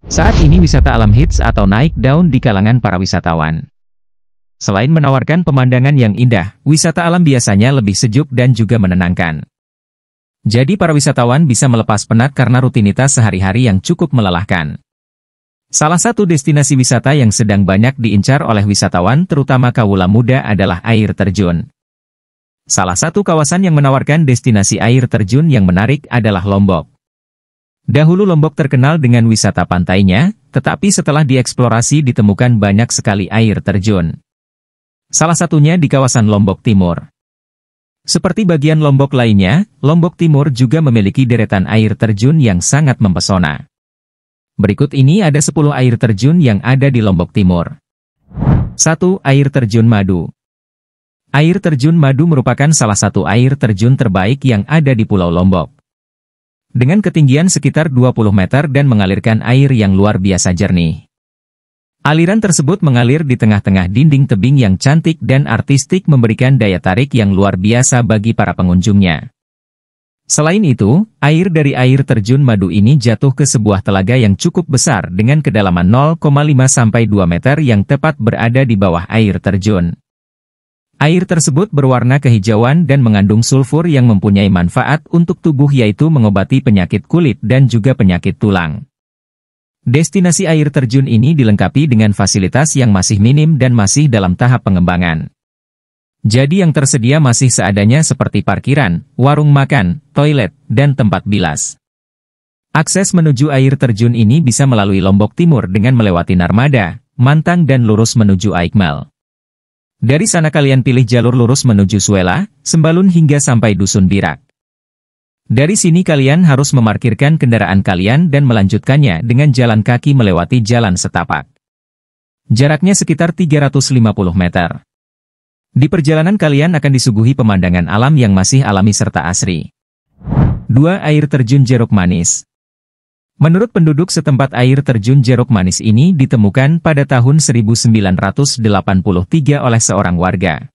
Saat ini wisata alam hits atau naik daun di kalangan para wisatawan. Selain menawarkan pemandangan yang indah, wisata alam biasanya lebih sejuk dan juga menenangkan. Jadi para wisatawan bisa melepas penat karena rutinitas sehari-hari yang cukup melelahkan. Salah satu destinasi wisata yang sedang banyak diincar oleh wisatawan terutama kawula muda adalah air terjun. Salah satu kawasan yang menawarkan destinasi air terjun yang menarik adalah Lombok. Dahulu Lombok terkenal dengan wisata pantainya, tetapi setelah dieksplorasi ditemukan banyak sekali air terjun. Salah satunya di kawasan Lombok Timur. Seperti bagian Lombok lainnya, Lombok Timur juga memiliki deretan air terjun yang sangat mempesona. Berikut ini ada 10 air terjun yang ada di Lombok Timur. 1. Air Terjun Madu. Air Terjun Madu merupakan salah satu air terjun terbaik yang ada di Pulau Lombok. Dengan ketinggian sekitar 20 meter dan mengalirkan air yang luar biasa jernih. Aliran tersebut mengalir di tengah-tengah dinding tebing yang cantik dan artistik memberikan daya tarik yang luar biasa bagi para pengunjungnya. Selain itu, air dari air terjun Madu ini jatuh ke sebuah telaga yang cukup besar dengan kedalaman 0,5 sampai 2 meter yang tepat berada di bawah air terjun. Air tersebut berwarna kehijauan dan mengandung sulfur yang mempunyai manfaat untuk tubuh yaitu mengobati penyakit kulit dan juga penyakit tulang. Destinasi air terjun ini dilengkapi dengan fasilitas yang masih minim dan masih dalam tahap pengembangan. Jadi yang tersedia masih seadanya seperti parkiran, warung makan, toilet, dan tempat bilas. Akses menuju air terjun ini bisa melalui Lombok Timur dengan melewati Narmada, Mantang dan lurus menuju Aikmal. Dari sana kalian pilih jalur lurus menuju Suela, Sembalun hingga sampai Dusun Birak. Dari sini kalian harus memarkirkan kendaraan kalian dan melanjutkannya dengan jalan kaki melewati jalan setapak. Jaraknya sekitar 350 meter. Di perjalanan kalian akan disuguhi pemandangan alam yang masih alami serta asri. 2. Air Terjun Jeruk Manis. Menurut penduduk setempat air terjun Jeruk Manis ini ditemukan pada tahun 1983 oleh seorang warga.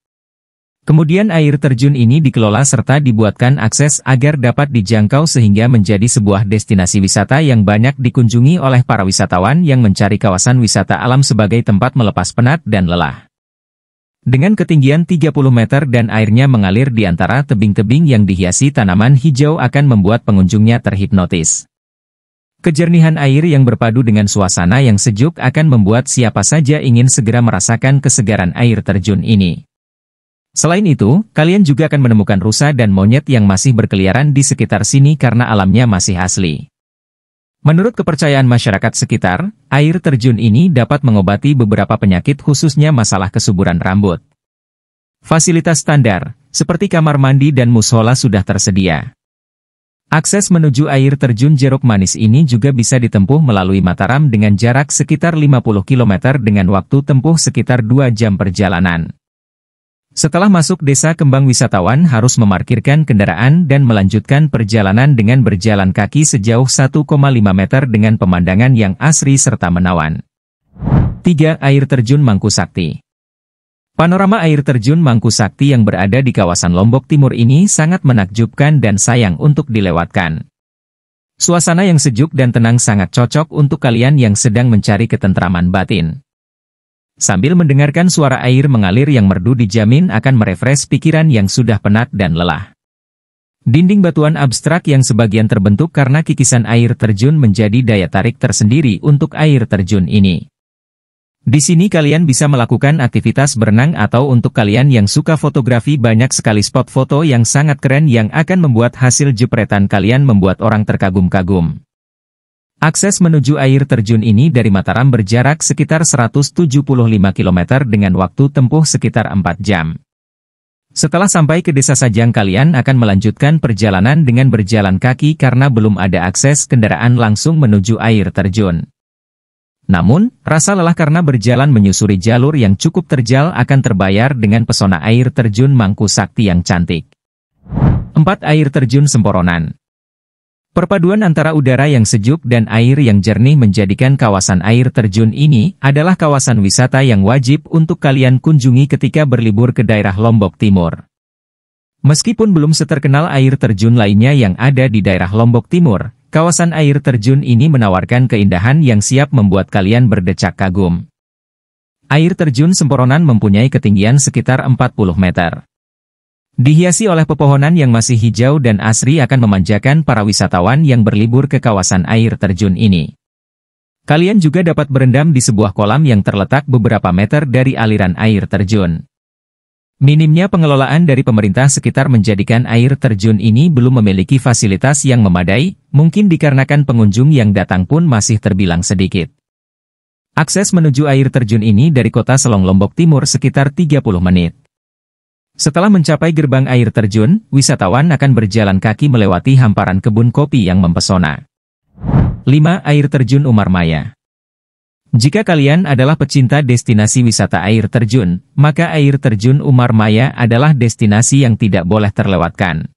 Kemudian air terjun ini dikelola serta dibuatkan akses agar dapat dijangkau sehingga menjadi sebuah destinasi wisata yang banyak dikunjungi oleh para wisatawan yang mencari kawasan wisata alam sebagai tempat melepas penat dan lelah. Dengan ketinggian 30 meter dan airnya mengalir di antara tebing-tebing yang dihiasi tanaman hijau akan membuat pengunjungnya terhipnotis. Kejernihan air yang berpadu dengan suasana yang sejuk akan membuat siapa saja ingin segera merasakan kesegaran air terjun ini. Selain itu, kalian juga akan menemukan rusa dan monyet yang masih berkeliaran di sekitar sini karena alamnya masih asli. Menurut kepercayaan masyarakat sekitar, air terjun ini dapat mengobati beberapa penyakit khususnya masalah kesuburan rambut. Fasilitas standar, seperti kamar mandi dan mushola sudah tersedia. Akses menuju air terjun Jeruk Manis ini juga bisa ditempuh melalui Mataram dengan jarak sekitar 50 km dengan waktu tempuh sekitar 2 jam perjalanan. Setelah masuk desa Kembang wisatawan harus memarkirkan kendaraan dan melanjutkan perjalanan dengan berjalan kaki sejauh 1,5 meter dengan pemandangan yang asri serta menawan. 3. Air Terjun Mangku Sakti. Panorama air terjun Mangku Sakti yang berada di kawasan Lombok Timur ini sangat menakjubkan dan sayang untuk dilewatkan. Suasana yang sejuk dan tenang sangat cocok untuk kalian yang sedang mencari ketentraman batin. Sambil mendengarkan suara air mengalir yang merdu dijamin akan merefresh pikiran yang sudah penat dan lelah. Dinding batuan abstrak yang sebagian terbentuk karena kikisan air terjun menjadi daya tarik tersendiri untuk air terjun ini. Di sini kalian bisa melakukan aktivitas berenang atau untuk kalian yang suka fotografi banyak sekali spot foto yang sangat keren yang akan membuat hasil jepretan kalian membuat orang terkagum-kagum. Akses menuju air terjun ini dari Mataram berjarak sekitar 175 km dengan waktu tempuh sekitar 4 jam. Setelah sampai ke desa Sajang kalian akan melanjutkan perjalanan dengan berjalan kaki karena belum ada akses kendaraan langsung menuju air terjun. Namun, rasa lelah karena berjalan menyusuri jalur yang cukup terjal akan terbayar dengan pesona air terjun Mangku Sakti yang cantik. 4. Air Terjun Semporonan. Perpaduan antara udara yang sejuk dan air yang jernih menjadikan kawasan air terjun ini adalah kawasan wisata yang wajib untuk kalian kunjungi ketika berlibur ke daerah Lombok Timur. Meskipun belum seterkenal air terjun lainnya yang ada di daerah Lombok Timur, kawasan air terjun ini menawarkan keindahan yang siap membuat kalian berdecak kagum. Air terjun Semporonan mempunyai ketinggian sekitar 40 meter. Dihiasi oleh pepohonan yang masih hijau dan asri akan memanjakan para wisatawan yang berlibur ke kawasan air terjun ini. Kalian juga dapat berendam di sebuah kolam yang terletak beberapa meter dari aliran air terjun. Minimnya pengelolaan dari pemerintah sekitar menjadikan air terjun ini belum memiliki fasilitas yang memadai, mungkin dikarenakan pengunjung yang datang pun masih terbilang sedikit. Akses menuju air terjun ini dari kota Selong Lombok Timur sekitar 30 menit. Setelah mencapai gerbang air terjun, wisatawan akan berjalan kaki melewati hamparan kebun kopi yang mempesona. 5. Air terjun Umarmaya. Jika kalian adalah pecinta destinasi wisata air terjun, maka air terjun Umarmaya adalah destinasi yang tidak boleh terlewatkan.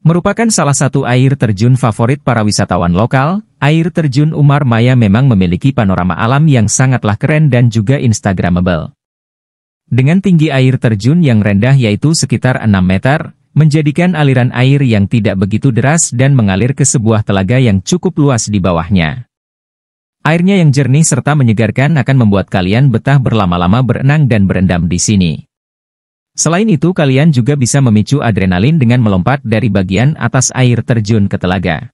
Merupakan salah satu air terjun favorit para wisatawan lokal, air terjun Umarmaya memang memiliki panorama alam yang sangatlah keren dan juga instagramable. Dengan tinggi air terjun yang rendah yaitu sekitar 6 meter, menjadikan aliran air yang tidak begitu deras dan mengalir ke sebuah telaga yang cukup luas di bawahnya. Airnya yang jernih serta menyegarkan akan membuat kalian betah berlama-lama berenang dan berendam di sini. Selain itu kalian juga bisa memicu adrenalin dengan melompat dari bagian atas air terjun ke telaga.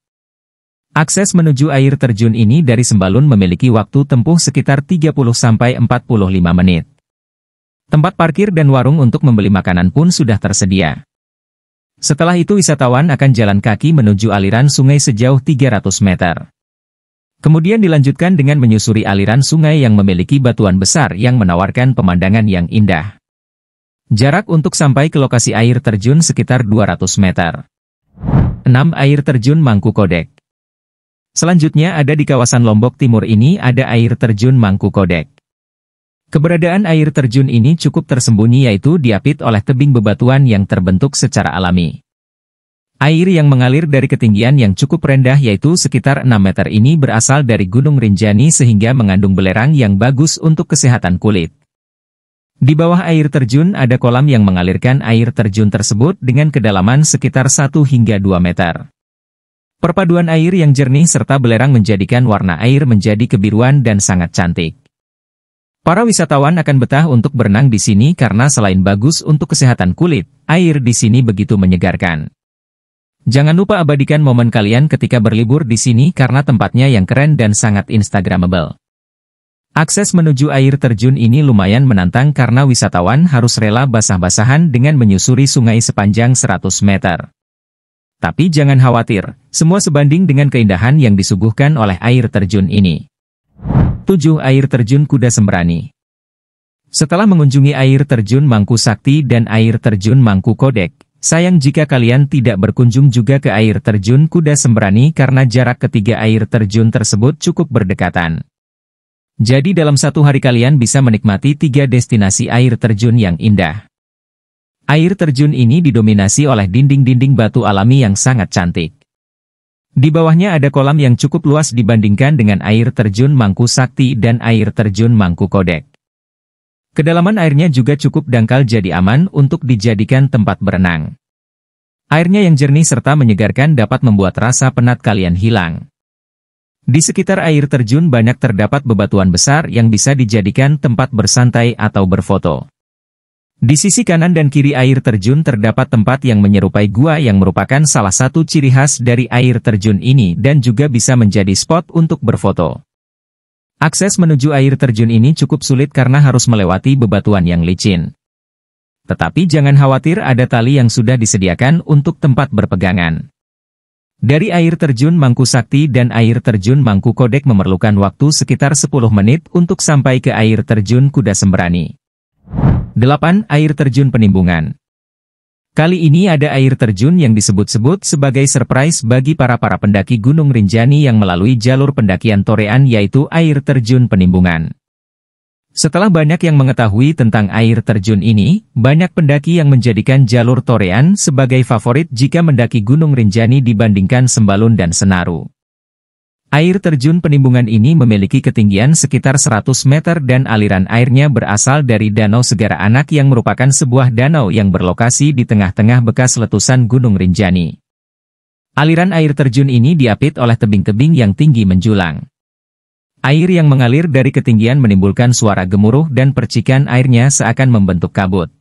Akses menuju air terjun ini dari Sembalun memiliki waktu tempuh sekitar 30–45 menit. Tempat parkir dan warung untuk membeli makanan pun sudah tersedia. Setelah itu wisatawan akan jalan kaki menuju aliran sungai sejauh 300 meter. Kemudian dilanjutkan dengan menyusuri aliran sungai yang memiliki batuan besar yang menawarkan pemandangan yang indah. Jarak untuk sampai ke lokasi air terjun sekitar 200 meter. 6. Air terjun Mangku Kodek. Selanjutnya ada di kawasan Lombok Timur ini ada air terjun Mangku Kodek. Keberadaan air terjun ini cukup tersembunyi yaitu diapit oleh tebing bebatuan yang terbentuk secara alami. Air yang mengalir dari ketinggian yang cukup rendah yaitu sekitar 6 meter ini berasal dari Gunung Rinjani sehingga mengandung belerang yang bagus untuk kesehatan kulit. Di bawah air terjun ada kolam yang mengalirkan air terjun tersebut dengan kedalaman sekitar 1 hingga 2 meter. Perpaduan air yang jernih serta belerang menjadikan warna air menjadi kebiruan dan sangat cantik. Para wisatawan akan betah untuk berenang di sini karena selain bagus untuk kesehatan kulit, air di sini begitu menyegarkan. Jangan lupa abadikan momen kalian ketika berlibur di sini karena tempatnya yang keren dan sangat instagramable. Akses menuju air terjun ini lumayan menantang karena wisatawan harus rela basah-basahan dengan menyusuri sungai sepanjang 100 meter. Tapi jangan khawatir, semua sebanding dengan keindahan yang disuguhkan oleh air terjun ini. 7. Air terjun Kuda Sembrani. Setelah mengunjungi air terjun Mangku Sakti dan air terjun Mangku Kodek, sayang jika kalian tidak berkunjung juga ke air terjun Kuda Sembrani karena jarak ketiga air terjun tersebut cukup berdekatan. Jadi dalam satu hari kalian bisa menikmati 3 destinasi air terjun yang indah. Air terjun ini didominasi oleh dinding-dinding batu alami yang sangat cantik. Di bawahnya ada kolam yang cukup luas dibandingkan dengan air terjun Mangku Sakti dan air terjun Mangku Kodek. Kedalaman airnya juga cukup dangkal jadi aman untuk dijadikan tempat berenang. Airnya yang jernih serta menyegarkan dapat membuat rasa penat kalian hilang. Di sekitar air terjun banyak terdapat bebatuan besar yang bisa dijadikan tempat bersantai atau berfoto. Di sisi kanan dan kiri air terjun terdapat tempat yang menyerupai gua yang merupakan salah satu ciri khas dari air terjun ini dan juga bisa menjadi spot untuk berfoto. Akses menuju air terjun ini cukup sulit karena harus melewati bebatuan yang licin. Tetapi jangan khawatir ada tali yang sudah disediakan untuk tempat berpegangan. Dari air terjun Mangku Sakti dan air terjun Mangku Kodek memerlukan waktu sekitar 10 menit untuk sampai ke air terjun Kuda Sembrani. 8. Air terjun Penimbungan. Kali ini ada air terjun yang disebut-sebut sebagai surprise bagi para pendaki Gunung Rinjani yang melalui jalur pendakian Torean yaitu air terjun Penimbungan. Setelah banyak yang mengetahui tentang air terjun ini, banyak pendaki yang menjadikan jalur Torean sebagai favorit jika mendaki Gunung Rinjani dibandingkan Sembalun dan Senaru. Air terjun Penimbungan ini memiliki ketinggian sekitar 100 meter dan aliran airnya berasal dari Danau Segara Anak yang merupakan sebuah danau yang berlokasi di tengah-tengah bekas letusan Gunung Rinjani. Aliran air terjun ini diapit oleh tebing-tebing yang tinggi menjulang. Air yang mengalir dari ketinggian menimbulkan suara gemuruh dan percikan airnya seakan membentuk kabut.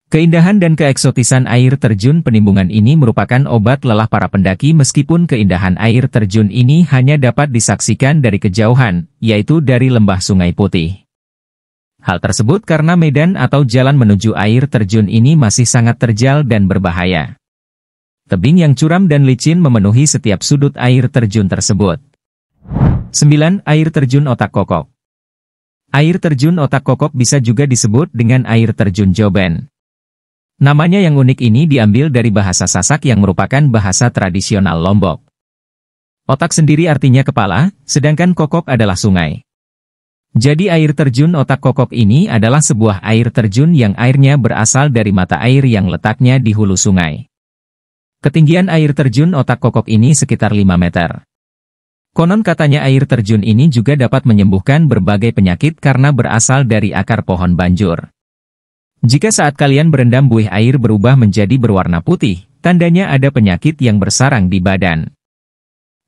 Keindahan dan keeksotisan air terjun Penimbungan ini merupakan obat lelah para pendaki meskipun keindahan air terjun ini hanya dapat disaksikan dari kejauhan, yaitu dari lembah Sungai Putih. Hal tersebut karena medan atau jalan menuju air terjun ini masih sangat terjal dan berbahaya. Tebing yang curam dan licin memenuhi setiap sudut air terjun tersebut. 9. Air terjun Otak Kokok. Air terjun Otak Kokok bisa juga disebut dengan air terjun Joben. Namanya yang unik ini diambil dari bahasa Sasak yang merupakan bahasa tradisional Lombok. Otak sendiri artinya kepala, sedangkan kokok adalah sungai. Jadi air terjun Otak Kokok ini adalah sebuah air terjun yang airnya berasal dari mata air yang letaknya di hulu sungai. Ketinggian air terjun Otak Kokok ini sekitar 5 meter. Konon katanya air terjun ini juga dapat menyembuhkan berbagai penyakit karena berasal dari akar pohon banjur. Jika saat kalian berendam buih air berubah menjadi berwarna putih, tandanya ada penyakit yang bersarang di badan.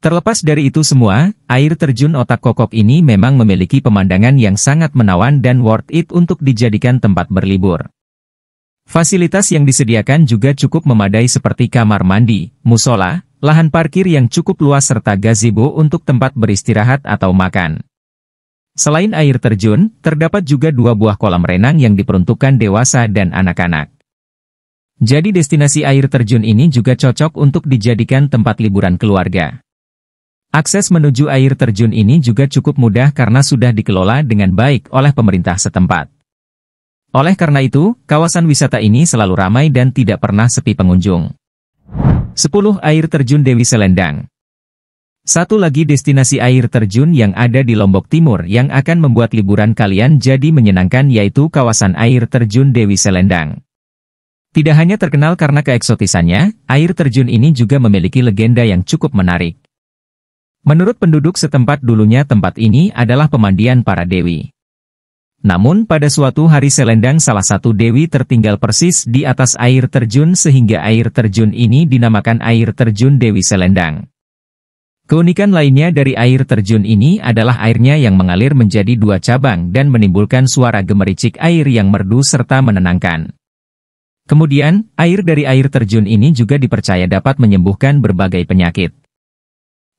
Terlepas dari itu semua, air terjun Otak Kokok ini memang memiliki pemandangan yang sangat menawan dan worth it untuk dijadikan tempat berlibur. Fasilitas yang disediakan juga cukup memadai seperti kamar mandi, musola, lahan parkir yang cukup luas serta gazebo untuk tempat beristirahat atau makan. Selain air terjun, terdapat juga 2 buah kolam renang yang diperuntukkan dewasa dan anak-anak. Jadi destinasi air terjun ini juga cocok untuk dijadikan tempat liburan keluarga. Akses menuju air terjun ini juga cukup mudah karena sudah dikelola dengan baik oleh pemerintah setempat. Oleh karena itu, kawasan wisata ini selalu ramai dan tidak pernah sepi pengunjung. 10. Air terjun Dewi Selendang. Satu lagi destinasi air terjun yang ada di Lombok Timur yang akan membuat liburan kalian jadi menyenangkan yaitu kawasan air terjun Dewi Selendang. Tidak hanya terkenal karena keeksotisannya, air terjun ini juga memiliki legenda yang cukup menarik. Menurut penduduk setempat dulunya tempat ini adalah pemandian para dewi. Namun pada suatu hari Selendang salah satu dewi tertinggal persis di atas air terjun sehingga air terjun ini dinamakan air terjun Dewi Selendang. Keunikan lainnya dari air terjun ini adalah airnya yang mengalir menjadi 2 cabang dan menimbulkan suara gemericik air yang merdu serta menenangkan. Kemudian, air dari air terjun ini juga dipercaya dapat menyembuhkan berbagai penyakit.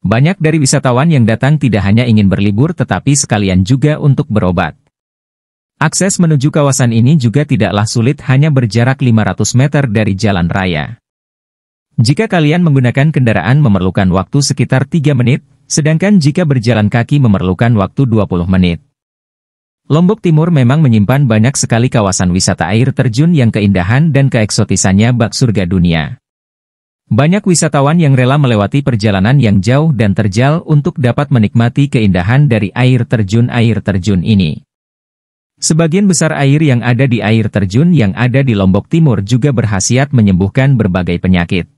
Banyak dari wisatawan yang datang tidak hanya ingin berlibur tetapi sekalian juga untuk berobat. Akses menuju kawasan ini juga tidaklah sulit hanya berjarak 500 meter dari jalan raya. Jika kalian menggunakan kendaraan memerlukan waktu sekitar 3 menit, sedangkan jika berjalan kaki memerlukan waktu 20 menit. Lombok Timur memang menyimpan banyak sekali kawasan wisata air terjun yang keindahan dan keeksotisannya bak surga dunia. Banyak wisatawan yang rela melewati perjalanan yang jauh dan terjal untuk dapat menikmati keindahan dari air terjun ini. Sebagian besar air yang ada di air terjun yang ada di Lombok Timur juga berkhasiat menyembuhkan berbagai penyakit.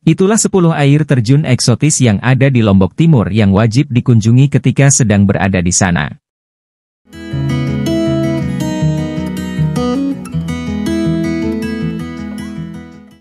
Itulah 10 air terjun eksotis yang ada di Lombok Timur yang wajib dikunjungi ketika sedang berada di sana.